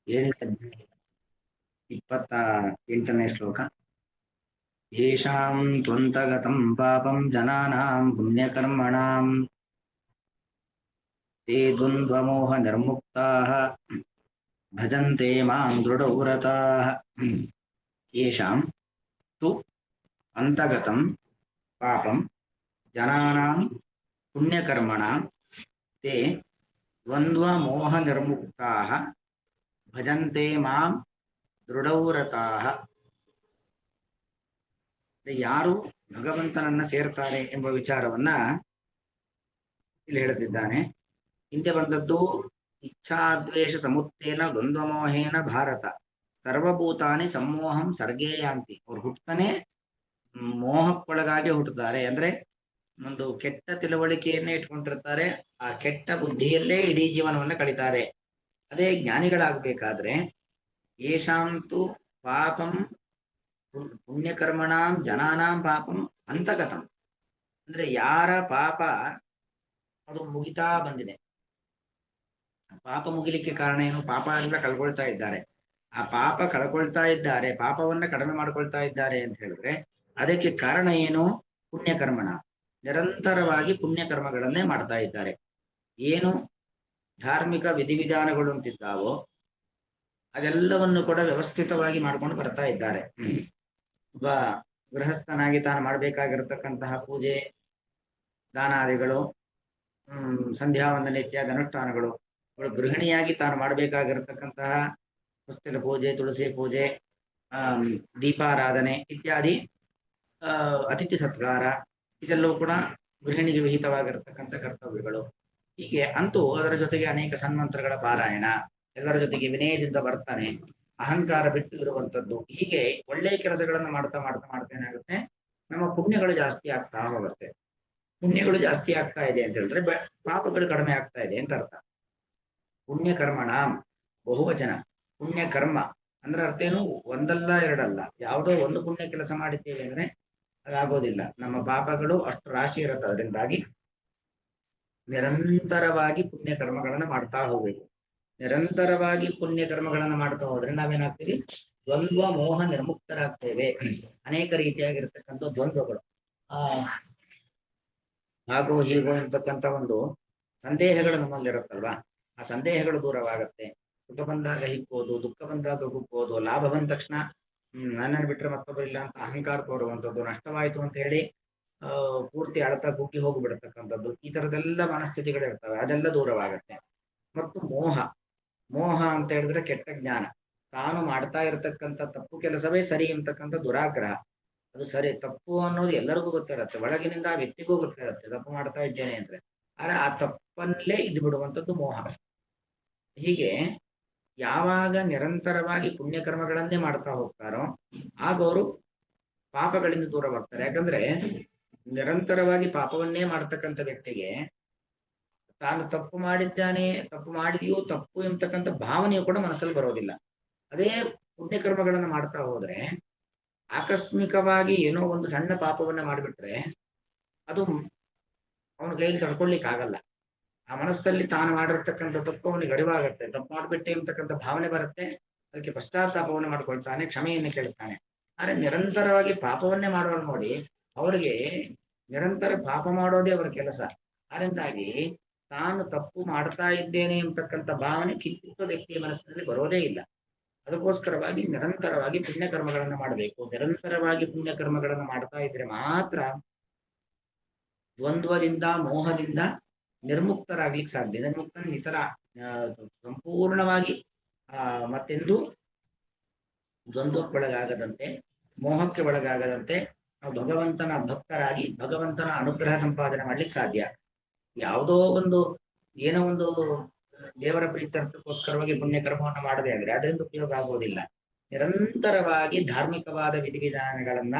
ಏಳನೇ 28ನೇ ಶ್ಲೋಕ. ಯೇಷಾಂ ತ್ವಂತಗತಂ ಪಾಪಂ ಜನಾನಾಂ ಪುಣ್ಯಕರ್ಮಣಾಂ ತೇ ದ್ವಂದ್ವಮೋಹ ನಿರ್ಮುಕ್ತಾಃ ಭಜಂತೆ ಮಾಂ ದೃಢವ್ರತಾಃ. ಯೇಷಾಂ ತು ಅಂತಗತಂ ಪಾಪಂ ಜನಾನಾಂ ಪುಣ್ಯಕರ್ಮಣಾಂ ತೇ ದ್ವಂದ್ವಮೋಹ ನಿರ್ಮುಕ್ತಾಃ ಭಜಂತೆ ಮಾಂ ದೃಢವ್ರತಾಃ. ಯಾರು ಭಗವಂತನನ್ನ ಸೇರ್ತಾರೆ ಎಂಬ ವಿಚಾರವನ್ನ ಇಲ್ಲಿ ಹೇಳುತ್ತಿದ್ದಾನೆ. ಹಿಂದೆ ಬಂದದ್ದು ಇಚ್ಛಾದ್ವೇಷ ಸಮುತ್ತೇನ ದ್ವಂದ್ವಮೋಹೇನ ಭಾರತ ಸರ್ವಭೂತಾನಿ ಸಮೋಹಂ ಸರ್ಗೇಯಾಂತಿ. ಅವ್ರು ಹುಟ್ಟತಾನೆ ಮೋಹಕ್ಕೊಳಗಾಗಿ ಹುಟ್ಟುತ್ತಾರೆ. ಅಂದ್ರೆ ಒಂದು ಕೆಟ್ಟ ತಿಳುವಳಿಕೆಯನ್ನೇ ಇಟ್ಕೊಂಡಿರ್ತಾರೆ. ಆ ಕೆಟ್ಟ ಬುದ್ಧಿಯಲ್ಲೇ ಇಡೀ ಜೀವನವನ್ನ ಕಳೀತಾರೆ. ಅದೇ ಜ್ಞಾನಿಗಳಾಗಬೇಕಾದ್ರೆ ಯೇಷಾಂತು ಪಾಪಂ ಪುಣ್ಯಕರ್ಮಣಾಂ ಜನಾನಾಂ ಪಾಪಂ ಅಂತಗತಂ. ಅಂದ್ರೆ ಯಾರ ಪಾಪ ಅದು ಮುಗಿತಾ ಬಂದಿದೆ. ಪಾಪ ಮುಗಿಲಿಕ್ಕೆ ಕಾರಣ ಏನು? ಪಾಪ ಎಲ್ಲ ಕಳ್ಕೊಳ್ತಾ ಇದ್ದಾರೆ. ಆ ಪಾಪ ಕಳ್ಕೊಳ್ತಾ ಇದ್ದಾರೆ, ಪಾಪವನ್ನ ಕಡಿಮೆ ಮಾಡ್ಕೊಳ್ತಾ ಇದ್ದಾರೆ ಅಂತ ಹೇಳಿದ್ರೆ ಅದಕ್ಕೆ ಕಾರಣ ಏನು? ಪುಣ್ಯಕರ್ಮಣ. ನಿರಂತರವಾಗಿ ಪುಣ್ಯಕರ್ಮಗಳನ್ನೇ ಮಾಡ್ತಾ ಇದ್ದಾರೆ. ಏನು ಧಾರ್ಮಿಕ ವಿಧಿವಿಧಾನಗಳು ಅಂತಿದ್ದಾವೋ ಅದೆಲ್ಲವನ್ನು ಕೂಡ ವ್ಯವಸ್ಥಿತವಾಗಿ ಮಾಡ್ಕೊಂಡು ಬರ್ತಾ ಇದ್ದಾರೆ. ಒಬ್ಬ ಗೃಹಸ್ಥನಾಗಿ ತಾನು ಮಾಡಬೇಕಾಗಿರತಕ್ಕಂತಹ ಪೂಜೆ ದಾನಾದಿಗಳು, ಸಂಧ್ಯಾ ವಂದನೆ ಇತ್ಯಾದಿ ಅನುಷ್ಠಾನಗಳು, ಗೃಹಿಣಿಯಾಗಿ ತಾನು ಮಾಡಬೇಕಾಗಿರತಕ್ಕಂತಹ ಪುಸ್ತಕ ಪೂಜೆ, ತುಳಸಿ ಪೂಜೆ, ದೀಪಾರಾಧನೆ ಇತ್ಯಾದಿ, ಅತಿಥಿ ಸತ್ಕಾರ, ಇದೆಲ್ಲವೂ ಕೂಡ ಗೃಹಿಣಿಗೆ ವಿಹಿತವಾಗಿರತಕ್ಕಂಥ ಕರ್ತವ್ಯಗಳು. ಹೀಗೆ ಅಂತೂ ಅದರ ಜೊತೆಗೆ ಅನೇಕ ಸನ್ಮಂತ್ರಗಳ ಪಾರಾಯಣ, ಎಲ್ಲರ ಜೊತೆಗೆ ವಿನಯದಿಂದ ಬರ್ತಾನೆ, ಅಹಂಕಾರ ಬಿಟ್ಟು ಇರುವಂಥದ್ದು. ಹೀಗೆ ಒಳ್ಳೆಯ ಕೆಲಸಗಳನ್ನು ಮಾಡ್ತಾ ಮಾಡ್ತಾ ಮಾಡ್ತಾ ಏನಾಗುತ್ತೆ, ನಮ್ಮ ಪುಣ್ಯಗಳು ಜಾಸ್ತಿ ಆಗ್ತಾ ಹೋಗುತ್ತೆ. ಪುಣ್ಯಗಳು ಜಾಸ್ತಿ ಆಗ್ತಾ ಇದೆ ಅಂತ ಹೇಳಿದ್ರೆ ಪಾಪಗಳು ಕಡಿಮೆ ಆಗ್ತಾ ಇದೆ ಅಂತ ಅರ್ಥ. ಪುಣ್ಯಕರ್ಮಣ ಬಹುವಚನ. ಪುಣ್ಯಕರ್ಮ ಅಂದ್ರೆ ಅರ್ಥ ಏನು? ಒಂದಲ್ಲ ಎರಡಲ್ಲ, ಯಾವುದೋ ಒಂದು ಪುಣ್ಯ ಕೆಲಸ ಮಾಡಿದ್ದೇವೆ ಅಂದ್ರೆ ಅದಾಗೋದಿಲ್ಲ. ನಮ್ಮ ಪಾಪಗಳು ಅಷ್ಟು ರಾಶಿ ಇರುತ್ತೆ. ಅದರಿಂದಾಗಿ ನಿರಂತರವಾಗಿ ಪುಣ್ಯ ಕರ್ಮಗಳನ್ನ ಮಾಡ್ತಾ ಹೋಗ್ಬೇಕು. ನಿರಂತರವಾಗಿ ಪುಣ್ಯ ಕರ್ಮಗಳನ್ನ ಮಾಡ್ತಾ ಹೋದ್ರೆ ನಾವೇನಾಗ್ತೀವಿ? ದ್ವಂದ್ವ ಮೋಹ ನಿರ್ಮುಕ್ತರಾಗ್ತೇವೆ. ಅನೇಕ ರೀತಿಯಾಗಿರ್ತಕ್ಕಂಥ ದ್ವಂದ್ವಗಳು, ಹಾಗೂ ಹೀಗೋ ಇರ್ತಕ್ಕಂಥ ಒಂದು ಸಂದೇಹಗಳು ನಮ್ಮಲ್ಲಿರುತ್ತಲ್ವಾ, ಆ ಸಂದೇಹಗಳು ದೂರವಾಗುತ್ತೆ. ಸುಖ ಬಂದಾಗ ಹಿಕ್ಕೋದು, ದುಃಖ ಬಂದಾಗ ಹುಕ್ಕೋದು, ಲಾಭ ಬಂದ ತಕ್ಷಣ ನನ್ನನ್ನು ಬಿಟ್ಟರೆ ಮತ್ತೊಬ್ಬರಿಲ್ಲ ಅಂತ ಅಹಂಕಾರ ತೋರುವಂಥದ್ದು, ನಷ್ಟವಾಯಿತು ಅಂತ ಹೇಳಿ ಪೂರ್ತಿ ಅಳತಾ ಕುಗ್ಗಿ ಹೋಗಿಬಿಡತಕ್ಕಂಥದ್ದು, ಈ ತರದೆಲ್ಲ ಮನಸ್ಥಿತಿಗಳು ಇರ್ತವೆ. ಅದೆಲ್ಲ ದೂರವಾಗತ್ತೆ. ಮತ್ತು ಮೋಹ. ಮೋಹ ಅಂತ ಹೇಳಿದ್ರೆ ಕೆಟ್ಟ ಜ್ಞಾನ. ತಾನು ಮಾಡ್ತಾ ಇರತಕ್ಕಂಥ ತಪ್ಪು ಕೆಲಸವೇ ಸರಿ ಅಂತಕ್ಕಂಥ ದುರಾಗ್ರಹ. ಅದು ಸರಿ ತಪ್ಪು ಅನ್ನೋದು ಎಲ್ಲರಿಗೂ ಗೊತ್ತಿರುತ್ತೆ, ಒಳಗಿನಿಂದ ಆ ವ್ಯಕ್ತಿಗೂ ಗೊತ್ತಿರುತ್ತೆ ತಪ್ಪು ಮಾಡ್ತಾ ಇದ್ದೇನೆ ಅಂದ್ರೆ. ಆದ್ರೆ ಆ ತಪ್ಪಲ್ಲೇ ಇದ್ದು ಬಿಡುವಂಥದ್ದು ಮೋಹ. ಹೀಗೆ ಯಾವಾಗ ನಿರಂತರವಾಗಿ ಪುಣ್ಯಕರ್ಮಗಳನ್ನೇ ಮಾಡ್ತಾ ಹೋಗ್ತಾರೋ ಆಗ ಅವರು ಪಾಪಗಳಿಂದ ದೂರ ಬರ್ತಾರೆ. ಯಾಕಂದ್ರೆ ನಿರಂತರವಾಗಿ ಪಾಪವನ್ನೇ ಮಾಡ್ತಕ್ಕಂಥ ವ್ಯಕ್ತಿಗೆ ತಾನು ತಪ್ಪು ಮಾಡಿದ್ದಾನೆ, ತಪ್ಪು ಮಾಡಿದೆಯೋ ತಪ್ಪು ಎಂಬತಕ್ಕಂಥ ಭಾವನೆಯು ಕೂಡ ಮನಸ್ಸಲ್ಲಿ ಬರೋದಿಲ್ಲ. ಅದೇ ಪುಣ್ಯಕರ್ಮಗಳನ್ನ ಮಾಡ್ತಾ ಹೋದ್ರೆ ಆಕಸ್ಮಿಕವಾಗಿ ಏನೋ ಒಂದು ಸಣ್ಣ ಪಾಪವನ್ನ ಮಾಡಿಬಿಟ್ರೆ ಅದು ಅವನ ಕೈಯಲ್ಲಿ ತಡ್ಕೊಳ್ಲಿಕ್ಕೆ ಆಗಲ್ಲ. ಆ ಮನಸ್ಸಲ್ಲಿ ತಾನು ಮಾಡಿರ್ತಕ್ಕಂಥ ತಪ್ಪು ಅವನಿಗೆ ಅರಿವಾಗತ್ತೆ. ತಪ್ಪು ಮಾಡಿಬಿಟ್ಟೆ ಅಂತಕ್ಕಂಥ ಭಾವನೆ ಬರುತ್ತೆ. ಅದಕ್ಕೆ ಪಶ್ಚಾತ್ತಾಪವನ್ನು ಮಾಡ್ಕೊಳ್ತಾನೆ, ಕ್ಷಮೆಯನ್ನು ಕೇಳ್ತಾನೆ. ಆದ್ರೆ ನಿರಂತರವಾಗಿ ಪಾಪವನ್ನೇ ಮಾಡೋರು ನೋಡಿ, ಅವರಿಗೆ ನಿರಂತರ ಪಾಪ ಮಾಡೋದೇ ಅವರ ಕೆಲಸ. ಅದರಿಂದಾಗಿ ತಾನು ತಪ್ಪು ಮಾಡ್ತಾ ಇದ್ದೇನೆ ಎಂಬತಕ್ಕಂಥ ಭಾವನೆ ಕಿಂಚಿತ್ತ ವ್ಯಕ್ತಿಯ ಮನಸ್ಸಿನಲ್ಲಿ ಬರೋದೇ ಇಲ್ಲ. ಅದಕ್ಕೋಸ್ಕರವಾಗಿ ನಿರಂತರವಾಗಿ ಪುಣ್ಯಕರ್ಮಗಳನ್ನು ಮಾಡಬೇಕು. ನಿರಂತರವಾಗಿ ಪುಣ್ಯಕರ್ಮಗಳನ್ನು ಮಾಡ್ತಾ ಇದ್ರೆ ಮಾತ್ರ ದ್ವಂದ್ವದಿಂದ, ಮೋಹದಿಂದ ನಿರ್ಮುಕ್ತರಾಗ್ಲಿಕ್ಕೆ ಸಾಧ್ಯ. ನಿರ್ಮುಕ್ತ ಈ ತರ ಸಂಪೂರ್ಣವಾಗಿ ಮತ್ತೆಂದು ದ್ವಂದ್ವಕ್ಕೊಳಗಾಗದಂತೆ, ಮೋಹಕ್ಕೆ ಒಳಗಾಗದಂತೆ ನಾವು ಭಗವಂತನ ಭಕ್ತರಾಗಿ ಭಗವಂತನ ಅನುಗ್ರಹ ಸಂಪಾದನೆ ಮಾಡ್ಲಿಕ್ಕೆ ಸಾಧ್ಯ. ಯಾವುದೋ ಒಂದು ಏನೋ ಒಂದು ದೇವರ ಪ್ರೀತ್ಯರ್ಥಕ್ಕೋಸ್ಕರವಾಗಿ ಪುಣ್ಯಕರ್ಮವನ್ನು ಮಾಡದೆ ಅಂದ್ರೆ ಅದರಿಂದ ಉಪಯೋಗ ಆಗೋದಿಲ್ಲ. ನಿರಂತರವಾಗಿ ಧಾರ್ಮಿಕವಾದ ವಿಧಿವಿಧಾನಗಳನ್ನ,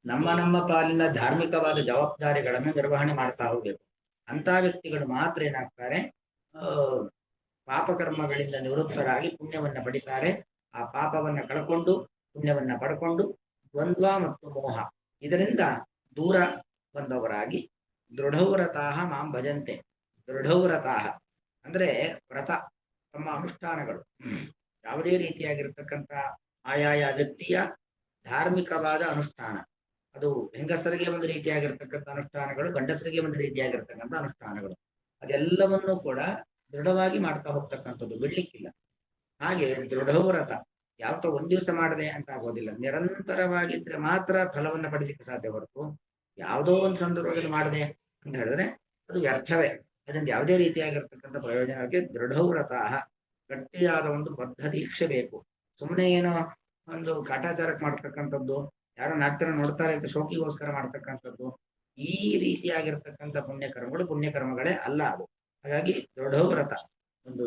ನಮ್ಮ ನಮ್ಮ ಪಾಲಿನ ಧಾರ್ಮಿಕವಾದ ಜವಾಬ್ದಾರಿಗಳನ್ನು ನಿರ್ವಹಣೆ ಮಾಡ್ತಾ ಹೋಗ್ಬೇಕು. ಅಂತ ವ್ಯಕ್ತಿಗಳು ಮಾತ್ರ ಏನಾಗ್ತಾರೆ, ಪಾಪಕರ್ಮಗಳಿಂದ ನಿವೃತ್ತರಾಗಿ ಪುಣ್ಯವನ್ನ ಪಡಿತಾರೆ. ಆ ಪಾಪವನ್ನ ಕಳ್ಕೊಂಡು ಪುಣ್ಯವನ್ನ ಪಡ್ಕೊಂಡು ದ್ವಂದ್ವ ಮತ್ತು ಮೋಹ ಇದರಿಂದ ದೂರ ಬಂದವರಾಗಿ ದೃಢವ್ರತಾಹ ಮಾಂ ಭಜಂತೆ. ದೃಢವ್ರತಾಹ ಅಂದ್ರೆ ವ್ರತ, ತಮ್ಮ ಅನುಷ್ಠಾನಗಳು ಯಾವುದೇ ರೀತಿಯಾಗಿರ್ತಕ್ಕಂಥ ಆಯಾಯ ವ್ಯಕ್ತಿಯ ಧಾರ್ಮಿಕವಾದ ಅನುಷ್ಠಾನ, ಅದು ಹೆಂಗಸರಿಗೆ ಒಂದು ರೀತಿಯಾಗಿರ್ತಕ್ಕಂಥ ಅನುಷ್ಠಾನಗಳು, ಗಂಡಸರಿಗೆ ಒಂದು ರೀತಿಯಾಗಿರ್ತಕ್ಕಂಥ ಅನುಷ್ಠಾನಗಳು, ಅದೆಲ್ಲವನ್ನೂ ಕೂಡ ದೃಢವಾಗಿ ಮಾಡ್ತಾ ಹೋಗ್ತಕ್ಕಂಥದ್ದು, ಬಿಡ್ಲಿಕ್ಕಿಲ್ಲ. ಹಾಗೆ ದೃಢವ್ರತ ಯಾವತ್ತೋ ಒಂದ್ ದಿವಸ ಮಾಡದೆ ಅಂತ ಆಗೋದಿಲ್ಲ, ನಿರಂತರವಾಗಿದ್ರೆ ಮಾತ್ರ ಫಲವನ್ನ ಪಡಿಲಿಕ್ಕೆ ಸಾಧ್ಯ ಹೊರತು ಯಾವುದೋ ಒಂದು ಸಂದರ್ಭದಲ್ಲಿ ಮಾಡದೆ ಅಂತ ಹೇಳಿದ್ರೆ ಅದು ವ್ಯರ್ಥವೇ. ಅದರಿಂದ ಯಾವುದೇ ರೀತಿಯಾಗಿರ್ತಕ್ಕಂಥ ಪ್ರಯೋಜನಕ್ಕೆ ದೃಢವ್ರತ, ಗಟ್ಟಿಯಾದ ಒಂದು ಬದ್ಧ ದೀಕ್ಷೆ ಬೇಕು. ಸುಮ್ಮನೆ ಏನೋ ಒಂದು ಕಾಟಾಚಾರಕ್ಕೆ ಮಾಡ್ತಕ್ಕಂಥದ್ದು, ಯಾರೋ ನಾಲ್ಕು ನೋಡ್ತಾರೆ ಅಂತ ಶೋಕಿಗೋಸ್ಕರ ಮಾಡ್ತಕ್ಕಂಥದ್ದು, ಈ ರೀತಿಯಾಗಿರ್ತಕ್ಕಂಥ ಪುಣ್ಯಕರ್ಮಗಳೇ ಅಲ್ಲ ಅದು. ಹಾಗಾಗಿ ದೃಢವ್ರತ, ಒಂದು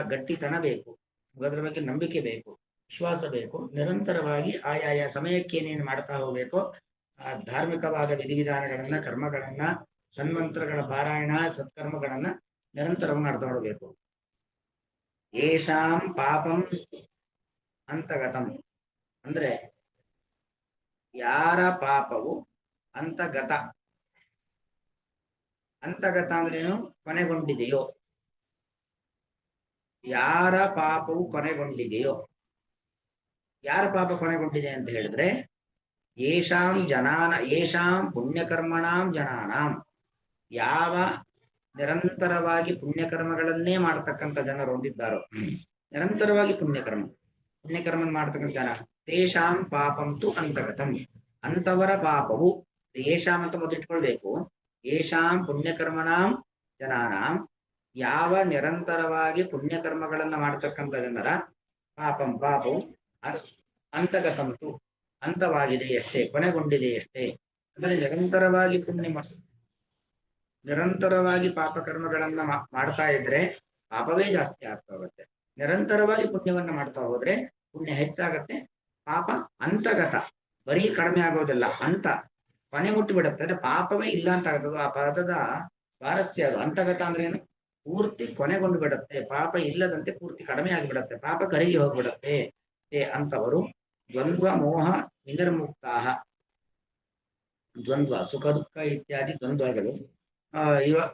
ಗಟ್ಟಿತನ ಬೇಕು, ಅದರ ಬಗ್ಗೆ ನಂಬಿಕೆ ಬೇಕು, ವಿಶ್ವಾಸ ಬೇಕು. ನಿರಂತರವಾಗಿ ಆಯಾಯ ಸಮಯಕ್ಕೆ ಏನೇನು ಮಾಡ್ತಾ ಹೋಗ್ಬೇಕೋ ಆ ಧಾರ್ಮಿಕವಾದ ವಿಧಿವಿಧಾನಗಳನ್ನ, ಕರ್ಮಗಳನ್ನ, ಸನ್ಮಂತ್ರಗಳ ಪಾರಾಯಣ, ಸತ್ಕರ್ಮಗಳನ್ನ ನಿರಂತರವಾಗಿ ಮಾಡ್ತಾ ಹೋಗ್ಬೇಕು. ಯೇಷಾಂ ಪಾಪಂ ಅಂತಗತಂ ಅಂದ್ರೆ ಯಾರ ಪಾಪವು ಅಂತಗತ ಅಂದ್ರೇನು? ಕೊನೆಗೊಂಡಿದೆಯೋ. ಯಾರ ಪಾಪವು ಕೊನೆಗೊಂಡಿದೆಯೋ, ಯಾರ ಪಾಪ ಕೊನೆಗೊಂಡಿದೆ ಅಂತ ಹೇಳಿದ್ರೆ ಯೇಷಾಂ ಪುಣ್ಯಕರ್ಮಣಾಂ ಜನಾನಾಂ, ಯಾವ ನಿರಂತರವಾಗಿ ಪುಣ್ಯಕರ್ಮಗಳನ್ನೇ ಮಾಡ್ತಕ್ಕಂಥ ಜನರು ಹೊಂದಿದ್ದಾರೋ, ನಿರಂತರವಾಗಿ ಪುಣ್ಯಕರ್ಮ ಮಾಡ್ತಕ್ಕಂಥ ಜನ, ತೇಷಾಂ ಪಾಪಂತು ಅಂತಗತಂ, ಅಂತವರ ಪಾಪವು, ಯೇಷಾಂ ಅಂತ ಮೊದಲಿಟ್ಕೊಳ್ಬೇಕು, ಯೇಷಾಂ ಪುಣ್ಯಕರ್ಮಣಾಂ ಜನಾನಾಂ, ಯಾವ ನಿರಂತರವಾಗಿ ಪುಣ್ಯಕರ್ಮಗಳನ್ನ ಮಾಡ್ತಕ್ಕಂಥ ಜನರ ಪಾಪವು ಅಂತಗತಂತು ಅಂತವಾಗಿದೆಯಷ್ಟೇ, ಕೊನೆಗೊಂಡಿದೆಯಷ್ಟೇ. ಅಂದರೆ ನಿರಂತರವಾಗಿ ಪಾಪಕರ್ಮಗಳನ್ನ ಮಾಡ್ತಾ ಇದ್ರೆ ಪಾಪವೇ ಜಾಸ್ತಿ ಆಗ್ತಾ ಹೋಗುತ್ತೆ. ನಿರಂತರವಾಗಿ ಪುಣ್ಯವನ್ನ ಮಾಡ್ತಾ ಹೋದ್ರೆ ಪುಣ್ಯ ಹೆಚ್ಚಾಗತ್ತೆ, ಪಾಪ ಅಂತಗತ, ಬರೀ ಕಡಿಮೆ ಆಗೋದಿಲ್ಲ, ಅಂತ ಕೊನೆ ಮುಟ್ಟಿ ಬಿಡುತ್ತೆ. ಅಂದ್ರೆ ಪಾಪವೇ ಇಲ್ಲ ಅಂತ ಆಗುತ್ತದು. ಆ ಪದದ ಸ್ವಾರಸ್ಯ ಅದು. ಅಂತಗತ ಅಂದ್ರೆ ಏನು? ಪೂರ್ತಿ ಕೊನೆಗೊಂಡು ಬಿಡುತ್ತೆ, ಪಾಪ ಇಲ್ಲದಂತೆ ಪೂರ್ತಿ ಕಡಿಮೆ ಆಗಿಬಿಡತ್ತೆ, ಪಾಪ ಕರಗಿ ಹೋಗ್ಬಿಡತ್ತೆ. ಅಂತವರು ದ್ವಂದ್ವ ಮೋಹ ವಿನಿರ್ಮುಕ್ತಾಹ, ದ್ವಂದ್ವ ಸುಖ ದುಃಖ ಇತ್ಯಾದಿ ದ್ವಂದ್ವಗಳು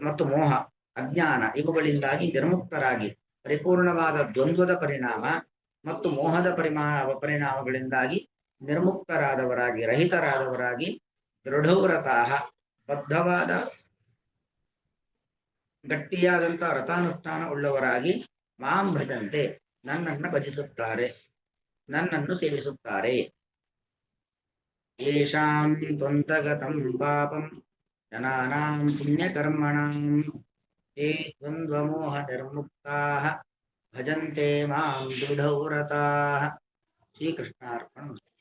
ಮತ್ತು ಮೋಹ ಅಜ್ಞಾನ ಇವುಗಳಿಂದಾಗಿ ನಿರ್ಮುಕ್ತರಾಗಿ, ಪರಿಪೂರ್ಣವಾದ ದ್ವಂದ್ವದ ಪರಿಣಾಮ ಮತ್ತು ಮೋಹದ ಪರಿಣಾಮಗಳಿಂದಾಗಿ ನಿರ್ಮುಕ್ತರಾದವರಾಗಿ, ರಹಿತರಾದವರಾಗಿ, ದೃಢವ್ರತಾಹ ಬದ್ಧವಾದ ಗಟ್ಟಿಯಾದಂಥ ವ್ರತಾನುಷ್ಠಾನ ಉಳ್ಳವರಾಗಿ, ಮಾಂ ಭಜಂತೆ ನನ್ನನ್ನು ಭಜಿಸುತ್ತಾರೆ, ನನ್ನನ್ನು ಸೇವಿಸುತ್ತಾರೆ. ಯೇಷಾಂ ತ್ವಂತಗತಂ ಪಾಪಂ ಜನಾನಾಂ ಪುಣ್ಯಕರ್ಮಣಾಂ ತೇ ದ್ವಂದ್ವಮೋಹ ನಿರ್ಮುಕ್ತಾಃ ಭಜಂತೆ ಮಾಂ ದೃಢವ್ರತಾಃ. ಶ್ರೀಕೃಷ್ಣಾರ್ಪಣಮಸ್ತು.